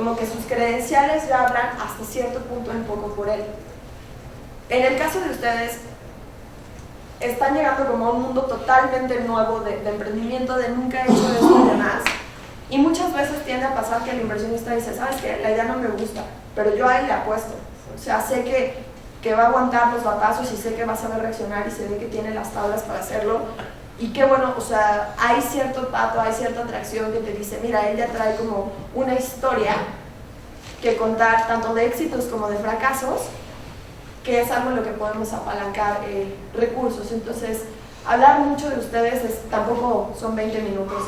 como que sus credenciales ya hablan hasta cierto punto un poco por él. En el caso de ustedes, están llegando como a un mundo totalmente nuevo de emprendimiento, de nunca he hecho esto y demás. Y muchas veces tiende a pasar que el inversionista dice, ¿sabes qué? La idea no me gusta, pero yo ahí le apuesto. O sea, sé que va a aguantar los batazos y sé que va a saber reaccionar y sé que tiene las tablas para hacerlo. Y qué bueno, o sea, hay cierto tato, hay cierta atracción que te dice, mira, él ya trae como una historia que contar, tanto de éxitos como de fracasos, que es algo en lo que podemos apalancar recursos. Entonces, hablar mucho de ustedes tampoco son 20 minutos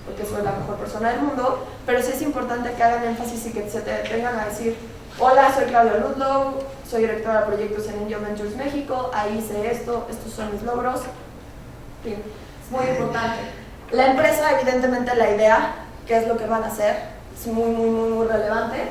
porque soy la mejor persona del mundo, pero sí es importante que hagan énfasis y que se te vengan a decir, hola, soy Claudia Ludlow, soy directora de proyectos en Indio Ventures México, ahí hice esto, estos son mis logros. Bien, es muy importante. La empresa, evidentemente, la idea, qué es lo que van a hacer, es muy relevante,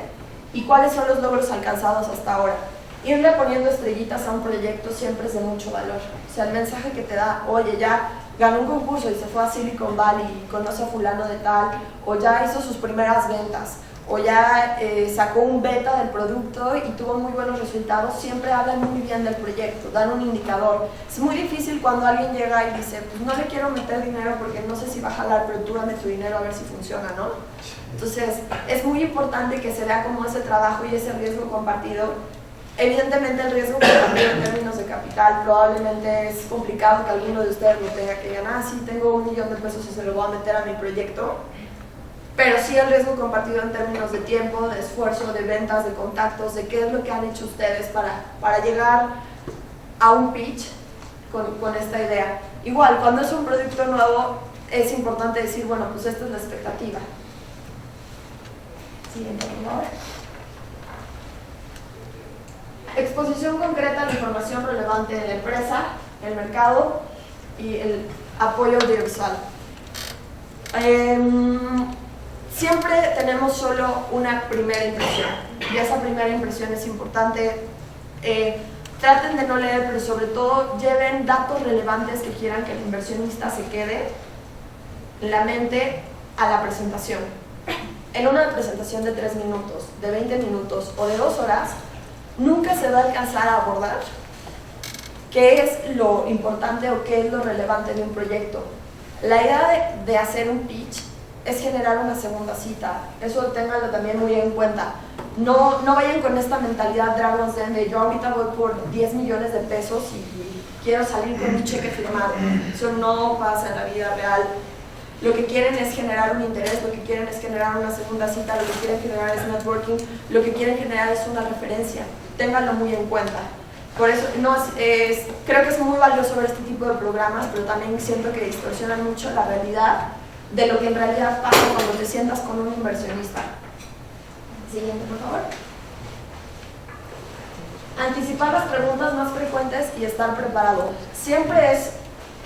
y cuáles son los logros alcanzados hasta ahora. Irle poniendo estrellitas a un proyecto siempre es de mucho valor. O sea, el mensaje que te da, oye, ya ganó un concurso y se fue a Silicon Valley y conoce a fulano de tal, o ya hizo sus primeras ventas, o ya sacó un beta del producto y tuvo muy buenos resultados, siempre hablan muy bien del proyecto, dan un indicador. Es muy difícil cuando alguien llega y dice, pues no le quiero meter dinero porque no sé si va a jalar, pero tú dame tu dinero a ver si funciona, ¿no? Entonces, es muy importante que se vea como ese trabajo y ese riesgo compartido. Evidentemente el riesgo compartido en términos de capital probablemente es complicado que alguno de ustedes lo tenga que ganar, sí tengo $1 millón y se lo voy a meter a mi proyecto, pero sí el riesgo compartido en términos de tiempo, de esfuerzo, de ventas, de contactos, de qué es lo que han hecho ustedes para llegar a un pitch con esta idea. Igual, cuando es un producto nuevo es importante decir, bueno, pues esta es la expectativa. Siguiente, por favor. Exposición concreta a la información relevante de la empresa, el mercado y el apoyo audiovisual. Siempre tenemos solo una primera impresión y esa primera impresión es importante. Traten de no leer, pero sobre todo lleven datos relevantes que quieran que el inversionista se quede en la mente a la presentación. En una presentación de 3 minutos, de 20 minutos o de 2 horas, nunca se va a alcanzar a abordar qué es lo importante o qué es lo relevante de un proyecto. La idea de hacer un pitch es generar una segunda cita, eso ténganlo también muy en cuenta. No vayan con esta mentalidad Dragon's Den de yo ahorita voy por 10 millones de pesos y quiero salir con un cheque firmado. Eso no pasa en la vida real. Lo que quieren es generar un interés, lo que quieren es generar una segunda cita, lo que quieren generar es networking, lo que quieren generar es una referencia. Ténganlo muy en cuenta. Por eso creo que es muy valioso ver este tipo de programas, pero también siento que distorsionan mucho la realidad de lo que en realidad pasa cuando te sientas con un inversionista. Siguiente, por favor. Anticipar las preguntas más frecuentes y estar preparado. Siempre es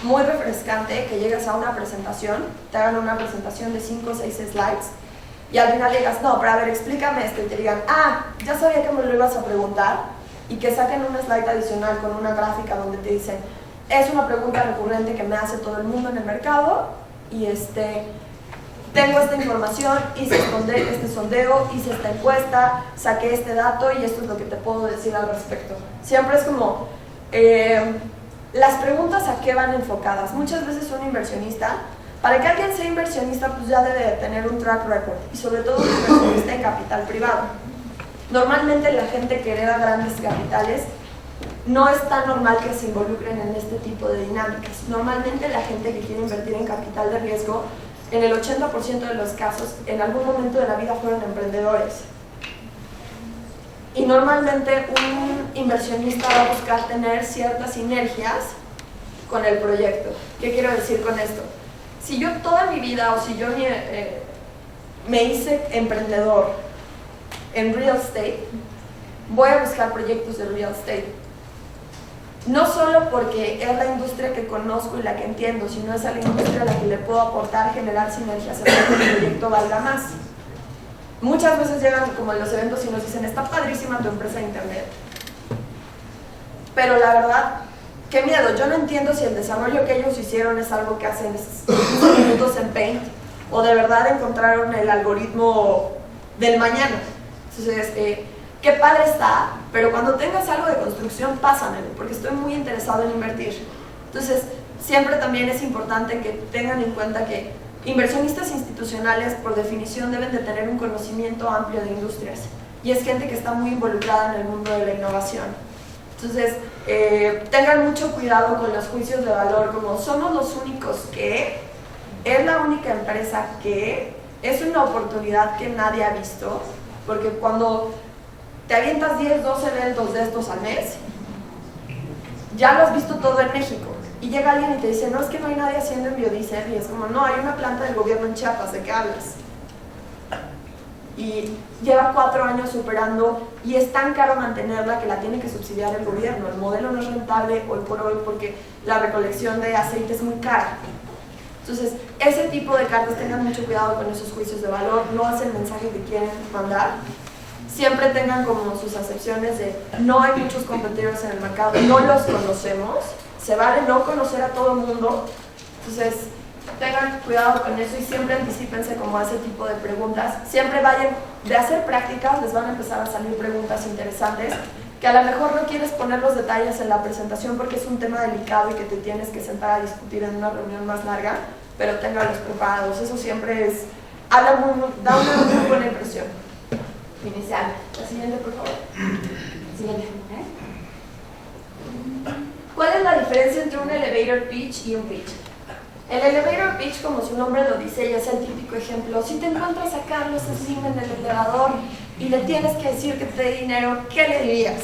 muy refrescante que llegues a una presentación, te hagan una presentación de 5 o 6 slides y al final digas, no, pero a ver, explícame esto, y te digan, ya sabía que me lo ibas a preguntar, y que saquen un slide adicional con una gráfica donde te dicen, es una pregunta recurrente que me hace todo el mundo en el mercado y tengo esta información, hice este sondeo, hice esta encuesta, saqué este dato y esto es lo que te puedo decir al respecto. Siempre es como las preguntas a qué van enfocadas. Muchas veces un inversionista, para que alguien sea inversionista, pues ya debe de tener un track record y sobre todo un inversionista en capital privado. Normalmente la gente que hereda grandes capitales no es tan normal que se involucren en este tipo de dinámicas. Normalmente la gente que quiere invertir en capital de riesgo, en el 80% de los casos, en algún momento de la vida fueron emprendedores. Y normalmente un inversionista va a buscar tener ciertas sinergias con el proyecto. ¿Qué quiero decir con esto? Si yo toda mi vida o si yo me hice emprendedor en real estate, voy a buscar proyectos de real estate. No solo porque es la industria que conozco y la que entiendo, sino es a la industria a la que le puedo aportar, generar sinergias, hacer que el proyecto valga más. Muchas veces llegan como en los eventos y nos dicen, está padrísima tu empresa de internet, pero la verdad, qué miedo, yo no entiendo si el desarrollo que ellos hicieron es algo que hacen 15 minutos en Paint o de verdad encontraron el algoritmo del mañana. Entonces, qué padre está, pero cuando tengas algo de construcción, pásamelo, porque estoy muy interesado en invertir. Entonces, siempre también es importante que tengan en cuenta que inversionistas institucionales, por definición, deben de tener un conocimiento amplio de industrias, y es gente que está muy involucrada en el mundo de la innovación. Entonces, tengan mucho cuidado con los juicios de valor, como somos los únicos que, es la única empresa que, es una oportunidad que nadie ha visto, porque cuando te avientas 10, 12 eventos de estos al mes, ya lo has visto todo en México. Y llega alguien y te dice, no, es que no hay nadie haciendo en biodiesel, y es como, no, hay una planta del gobierno en Chiapas, ¿de qué hablas? Y lleva 4 años operando y es tan caro mantenerla que la tiene que subsidiar el gobierno. El modelo no es rentable hoy por hoy porque la recolección de aceite es muy cara. Entonces, ese tipo de cartas, tengan mucho cuidado con esos juicios de valor, no es el mensaje que quieren mandar. Siempre tengan como sus acepciones de no hay muchos competidores en el mercado, no los conocemos, se vale no conocer a todo el mundo. Entonces, tengan cuidado con eso y siempre anticípense como a ese tipo de preguntas. Siempre vayan, de hacer prácticas, les van a empezar a salir preguntas interesantes que a lo mejor no quieres poner los detalles en la presentación porque es un tema delicado y que te tienes que sentar a discutir en una reunión más larga, pero ténganlos preparados. Eso siempre es, da una muy buena impresión inicial. La siguiente, por favor. Siguiente. ¿Cuál es la diferencia entre un elevator pitch y un pitch? El elevator pitch, como su nombre lo dice, ya es el típico ejemplo. Si te encuentras a Carlos Slim en el elevador y le tienes que decir que te dé dinero, ¿qué le dirías?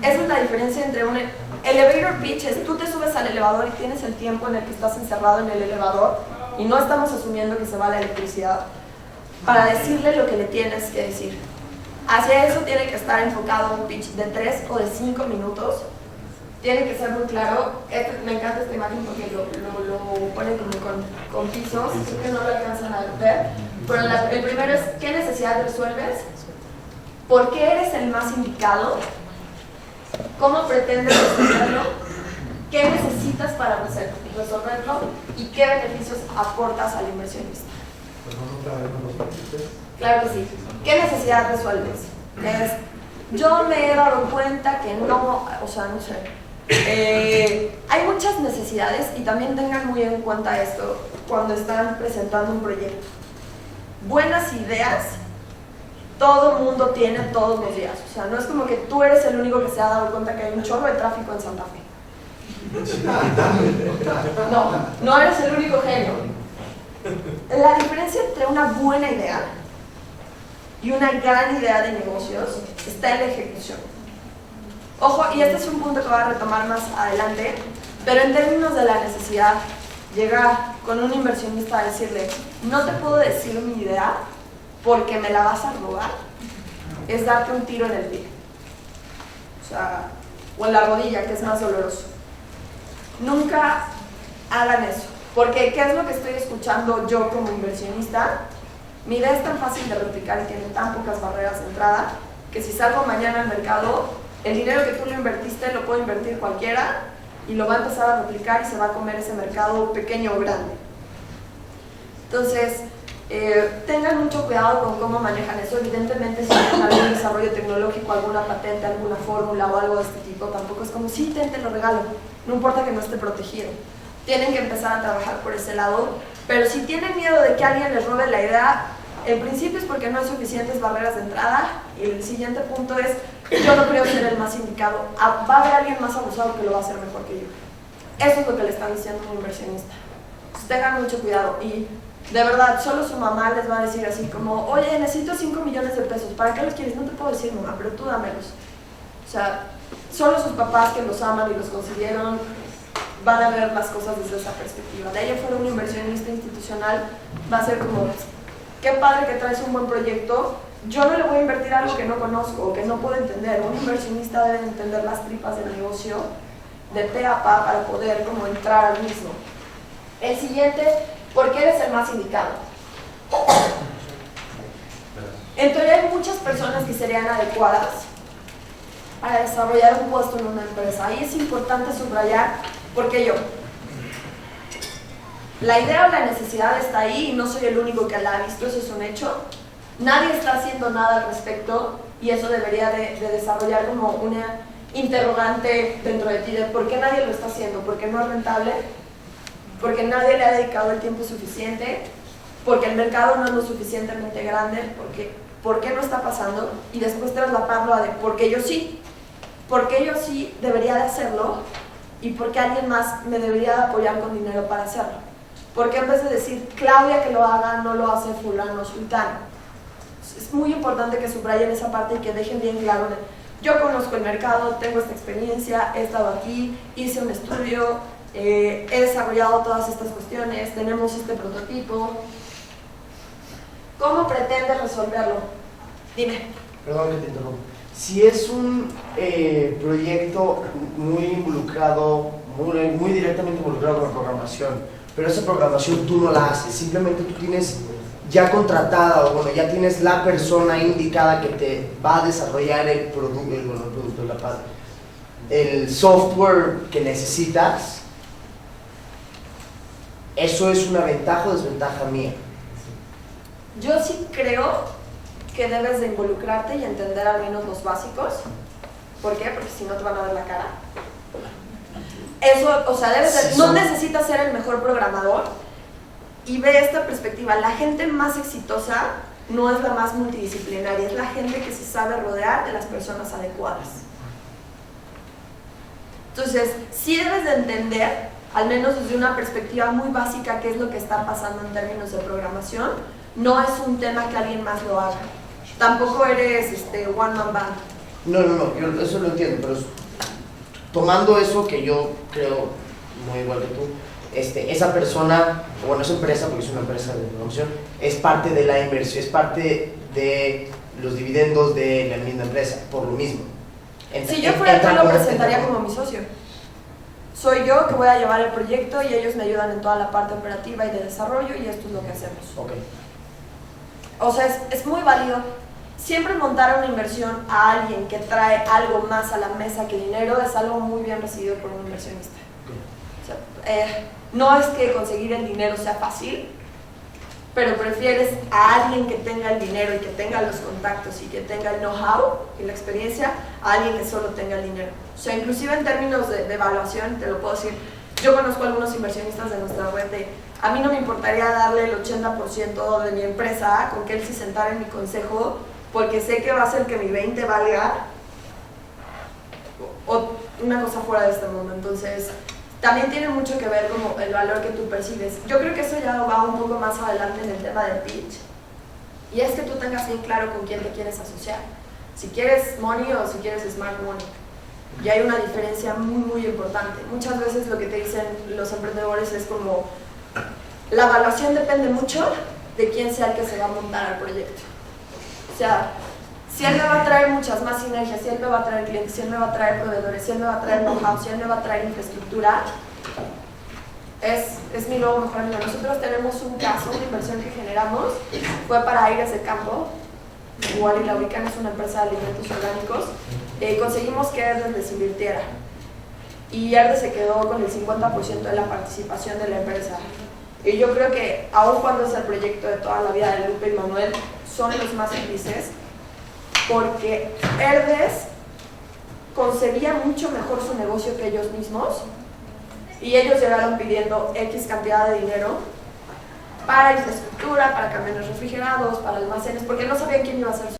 Esa es la diferencia entre un elevator pitch. Es tú te subes al elevador y tienes el tiempo en el que estás encerrado en el elevador y no estamos asumiendo que se va la electricidad para decirle lo que le tienes que decir. Hacia eso tiene que estar enfocado un pitch de 3 o de 5 minutos. Tiene que ser muy claro. Me encanta esta imagen porque lo ponen como con pisos, creo que no lo alcanzan a ver. Pero el primero es, ¿qué necesidad resuelves? ¿Por qué eres el más indicado? ¿Cómo pretendes resolverlo? ¿Qué necesitas para resolverlo? ¿Y qué beneficios aportas al inversionista? Claro que sí. ¿Qué necesidad resuelves? Yo me he dado cuenta que no, o sea, no sé. Hay muchas necesidades y también tengan muy en cuenta esto cuando están presentando un proyecto. Buenas ideas, todo el mundo tiene todos los días. O sea, no es como que tú eres el único que se ha dado cuenta que hay un chorro de tráfico en Santa Fe. No eres el único genio. La diferencia entre una buena idea y una gran idea de negocios está en la ejecución. Ojo, y este es un punto que voy a retomar más adelante, pero en términos de la necesidad, llegar con un inversionista a decirle, no te puedo decir mi idea porque me la vas a robar, es darte un tiro en el pie. O sea, o en la rodilla, que es más doloroso. Nunca hagan eso, porque ¿qué es lo que estoy escuchando yo como inversionista? Mi idea es tan fácil de replicar y tiene tan pocas barreras de entrada que si salgo mañana al mercado, el dinero que tú le invertiste lo puede invertir cualquiera y lo va a empezar a replicar y se va a comer ese mercado pequeño o grande. Entonces, tengan mucho cuidado con cómo manejan eso. Evidentemente, si tienen algún desarrollo tecnológico, alguna patente, alguna fórmula o algo de este tipo, tampoco es como, sí, te lo regalo, no importa que no esté protegido. Tienen que empezar a trabajar por ese lado, pero si tienen miedo de que alguien les robe la idea, en principio es porque no hay suficientes barreras de entrada, y el siguiente punto es, yo no creo ser el más indicado, va a haber alguien más abusado que lo va a hacer mejor que yo. Eso es lo que le están diciendo a un inversionista. Entonces, tengan mucho cuidado y de verdad, solo su mamá les va a decir así como, oye, necesito 5 millones de pesos, ¿para qué los quieres? No te puedo decir, mamá, pero tú dámelos. O sea, solo sus papás que los aman y los consiguieron van a ver las cosas desde esa perspectiva. De ahí fuera un inversionista institucional va a ser como, qué padre que traes un buen proyecto, yo no le voy a invertir algo que no conozco o que no puedo entender. Un inversionista debe entender las tripas del negocio de pe a pa para poder como entrar al mismo. El siguiente, ¿por qué eres el más indicado? En teoría hay muchas personas que serían adecuadas para desarrollar un puesto en una empresa. Ahí es importante subrayar por qué yo. La idea o la necesidad está ahí y no soy el único que la ha visto, eso es un hecho. Nadie está haciendo nada al respecto y eso debería de desarrollar como una interrogante dentro de ti de por qué nadie lo está haciendo, por qué no es rentable, porque nadie le ha dedicado el tiempo suficiente, porque el mercado no es lo suficientemente grande, por qué no está pasando, y después traslaparlo a de por qué yo sí debería de hacerlo y por qué alguien más me debería de apoyar con dinero para hacerlo. Porque en vez de decir Claudia que lo haga, no lo hace fulano o sultano. Es muy importante que subrayen esa parte y que dejen bien claro de yo conozco el mercado, tengo esta experiencia, he estado aquí, hice un estudio, he desarrollado todas estas cuestiones, tenemos este prototipo. ¿Cómo pretendes resolverlo? Dime. Perdón que te interrumpa. Si es un proyecto muy involucrado, muy directamente involucrado con la programación, pero esa programación tú no la haces, simplemente tú tienes ya contratada, o bueno, ya tienes la persona indicada que te va a desarrollar el producto, el software que necesitas, ¿eso es una ventaja o desventaja mía? Yo sí creo que debes de involucrarte y entender al menos los básicos. ¿Por qué? Porque si no te van a ver la cara. Eso, o sea, no necesitas ser el mejor programador. Y ve esta perspectiva, la gente más exitosa no es la más multidisciplinaria, es la gente que se sabe rodear de las personas adecuadas. Entonces, sí debes de entender, al menos desde una perspectiva muy básica, qué es lo que está pasando en términos de programación. No es un tema que alguien más lo haga. Tampoco eres one man band. No, yo eso lo entiendo, pero tomando eso que yo creo muy igual que tú, esa persona, bueno, esa empresa, porque es una empresa de programación, es parte de la inversión, es parte de los dividendos de la misma empresa, por lo mismo. Si yo fuera tú, lo presentaría como mi socio. Soy yo que voy a llevar el proyecto y ellos me ayudan en toda la parte operativa y de desarrollo y esto es lo que hacemos. Okay. O sea, es muy válido. Siempre montar una inversión a alguien que trae algo más a la mesa que dinero es algo muy bien recibido por un inversionista. Okay. O sea, no es que conseguir el dinero sea fácil, pero prefieres a alguien que tenga el dinero y que tenga los contactos y que tenga el know-how y la experiencia a alguien que solo tenga el dinero. O sea, inclusive en términos de evaluación, te lo puedo decir, yo conozco a algunos inversionistas de nuestra red a mí no me importaría darle el 80% de mi empresa con que él se sentara en mi consejo porque sé que va a hacer que mi 20 valga o una cosa fuera de este mundo. Entonces, también tiene mucho que ver como el valor que tú percibes. Yo creo que eso ya va un poco más adelante en el tema del pitch. Y es que tú tengas bien claro con quién te quieres asociar. Si quieres money o si quieres smart money. Y hay una diferencia muy, muy importante. Muchas veces lo que te dicen los emprendedores es como la evaluación depende mucho de quién sea el que se va a montar al proyecto. O sea, si él me va a traer muchas más sinergias, si él me va a traer clientes, si él me va a traer proveedores, si él me va a traer know-how, si él me va a traer infraestructura, es mi nuevo mejor amigo. Nosotros tenemos un caso, una inversión que generamos, fue para Aires de Campo, igual y la ubican, es una empresa de alimentos orgánicos, conseguimos que Herdes les invirtiera y Herdes se quedó con el 50% de la participación de la empresa. Y yo creo que, aun cuando es el proyecto de toda la vida de Lupe y Manuel, son los más felices porque Herdes concebía mucho mejor su negocio que ellos mismos y ellos llegaron pidiendo X cantidad de dinero para infraestructura, para camiones refrigerados, para almacenes, porque no sabían quién iba a ser